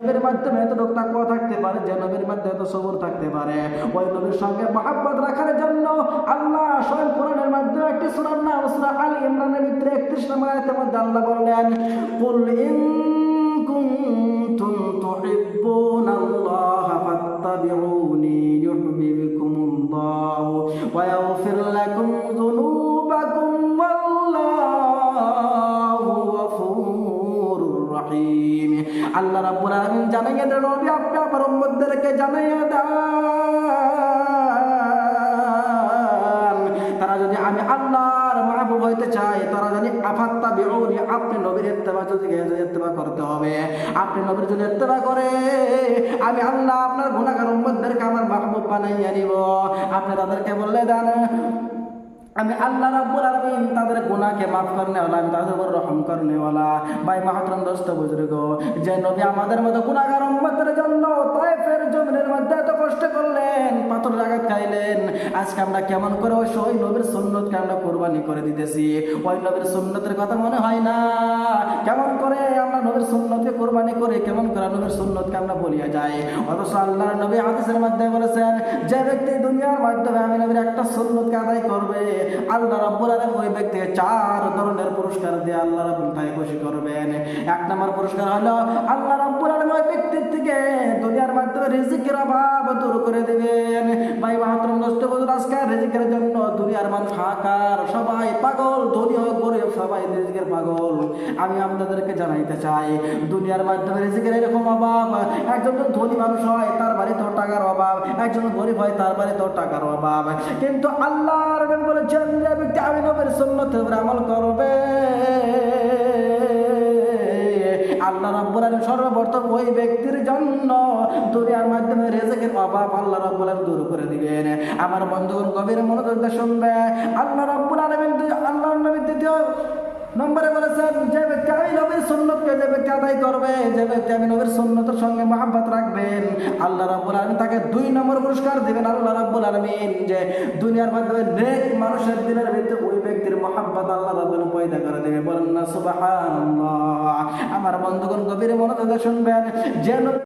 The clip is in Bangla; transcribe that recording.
নবীর মাধ্যমে এতটুকু তাকওয়া থাকতে পারে, যে নবীর মাধ্যমে এত সবর থাকতে পারে, ওই নবীর সঙ্গে মহব্বত রাখার জন্য আল্লাহ স্বয়ং কোরআনের মাধ্যমে একটি সূরার নাম সূরা আল ইমরানের ভিতরে 31 নম্বর আয়াতের মধ্যে আল্লাহ বললেন, কুল ইন কুনতুম তুহিব্বুনাল্লাহা ফাত্তাবিউনি ইউহিব্বুকুমুল্লাহু ওয়া ইয়াগফির লাকুম যুনুবাকুম ওয়াল্লাহু গফুরুর রহিম। আল্লাহ রাব্বুল আলামিন জানাইয়া দেন, নবী আপনি আমার উম্মতদেরকে জানাইয়া দেন, তারা যদি আমি আল্লাহর মাহবুব হইতে চাই, তারা জানি ফাত্তাবিউনি, আপনি নবীর ইত্তেবা যদি ইত্তেবা করতে হবে। আপনি নবীর যদি ইত্তেবা করে আমি আল্লাহ আপনার গুনাহগার উম্মতদেরকে আমার মাহবুব বানাইয়া নিব। আপনি তাদেরকে বললে দেন আমি আল্লাহ রাব্বুল আলামিন তাদের গুনাহকে মাফ করনে ওয়ালা, আমি তাদের উপর রহম করনে ওয়ালা। ভাই মাহতরম দোস্ত বুজুর্গ, যে নবী আমাদের মতো গুনাহগার উম্মতের জন্য তায়েফের জমিনের মধ্যে এত কষ্ট করলেন, পাথরের আঘাত খাইলেন, আজকে আমরা কেমন করে ওই নবীর সুন্নতকে আমরা কুরবানি করে দিতেছি? ওই নবীর সুন্নতের কথা মনে হয় না? কেমন করে আমরা নবীর সুন্নতকে কুরবানি করে, কেমন করে নবীর সুন্নতকে আমরা বলিয়া যাই? অথচ আল্লাহর নবী হাদিসের মাধ্যমে বলেছেন, যে ব্যক্তি দুনিয়ার মাধ্যমে আমি নবীর একটা সুন্নতকে আদায় করবে, আল্লাহ রাব্বুল আলামিন ওই ব্যক্তিকে 4 ধরনের পুরস্কার দিয়ে আল্লাহ রাব্বুল তাই খুশি করবেন। 1 নম্বর পুরস্কার হলো আল্লাহ রাব্বুল আলামিন ওই ব্যক্তির থেকে দুনিয়ার মাধ্যমে রিজিকের অভাব দূর করে দেবেন। ভাই মাহতরম দোস্ত বুজুর্গ, আজকে রিজিকের জন্য দুনিয়ার মানুষ হাহাকার, সবাই পাগল, ধনী হোক গরিব সবাই রিজিকের পাগল। আমি আপনাদেরকে জানাইতে চাই, দুনিয়ার মাধ্যমে রিজিকের এরকম অভাব, একজন ধনী মানুষ হয় তার বাড়িতে টাকার অভাব, একজন গরিব হয় তার বাড়িতে টাকার অভাব, কিন্তু আল্লাহর নবী বলেছেন যে ব্যক্তি আমি নবীর সুন্নতের উপর আমল করবে, আল্লাহ রাব্বুল আলামিন সর্বপ্রথম ওই ব্যক্তির জন্য দুনিয়ার মাধ্যমে রিজিকের অভাব আল্লাহ রাব্বুল আলামিন দূর করে দিবেন। আমার বন্ধুগণ গভীর মনোযোগ দিয়ে শুনবে, আল্লাহ রাব্বুল আলামিন আল্লাহর নবী দ্বিতীয় নম্বরে বলেছেন, যে ব্যক্তি আমি নবীর সুন্নতকে যে ব্যক্তি আদায় করবে, যে ব্যক্তি আমি নবীর সুন্নতের সঙ্গে মহব্বত রাখবেন, আল্লাহ রাব্বুল আলামিন তাকে 2 নম্বর পুরস্কার দিবেন। আল্লাহ রাব্বুল আলামিন যে দুনিয়ার মাধ্যমে নেক মানুষের দিনের ভিতরে ওই ব্যক্তির মহব্বত আল্লাহ রাব্বুল আলামিন পয়দা করে দেবে। বলেন না সুবহানাল্লাহ। আমার বন্ধুগণ গভীর মনোযোগ দিয়ে শুনবেন, যে